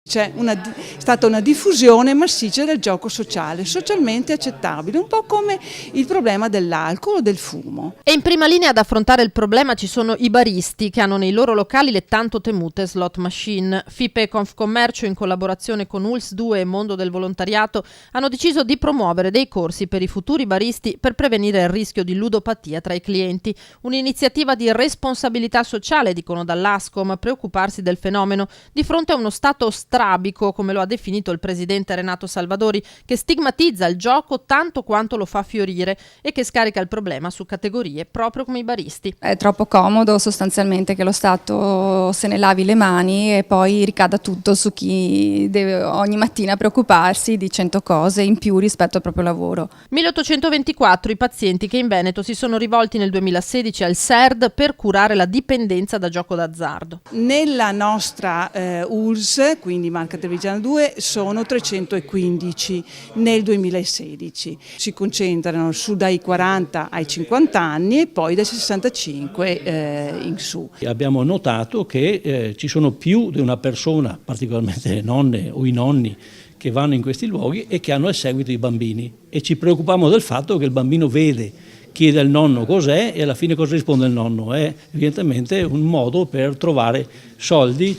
È stata una diffusione massiccia del gioco sociale, socialmente accettabile, un po' come il problema dell'alcol o del fumo. E in prima linea ad affrontare il problema ci sono i baristi che hanno nei loro locali le tanto temute slot machine. FIPE e Confcommercio, in collaborazione con ULS2 e Mondo del Volontariato, hanno deciso di promuovere dei corsi per i futuri baristi per prevenire il rischio di ludopatia tra i clienti. Un'iniziativa di responsabilità sociale, dicono dall'Ascom, preoccuparsi del fenomeno di fronte a uno stato strabico, come lo ha definito il presidente Renato Salvadori, che stigmatizza il gioco tanto quanto lo fa fiorire e che scarica il problema su categorie proprio come i baristi. È troppo comodo sostanzialmente che lo Stato se ne lavi le mani e poi ricada tutto su chi deve ogni mattina preoccuparsi di 100 cose in più rispetto al proprio lavoro. 1824 i pazienti che in Veneto si sono rivolti nel 2016 al SERD per curare la dipendenza da gioco d'azzardo. Nella nostra ULS, quindi Marca Trevigiana 2, sono 315 nel 2016. Si concentrano su dai 40 ai 50 anni e poi dai 65 in su. Abbiamo notato che ci sono più di una persona, particolarmente le nonne o i nonni, che vanno in questi luoghi e che hanno al seguito i bambini, e ci preoccupiamo del fatto che il bambino chiede al nonno cos'è e alla fine cosa risponde il nonno. È evidentemente un modo per trovare soldi.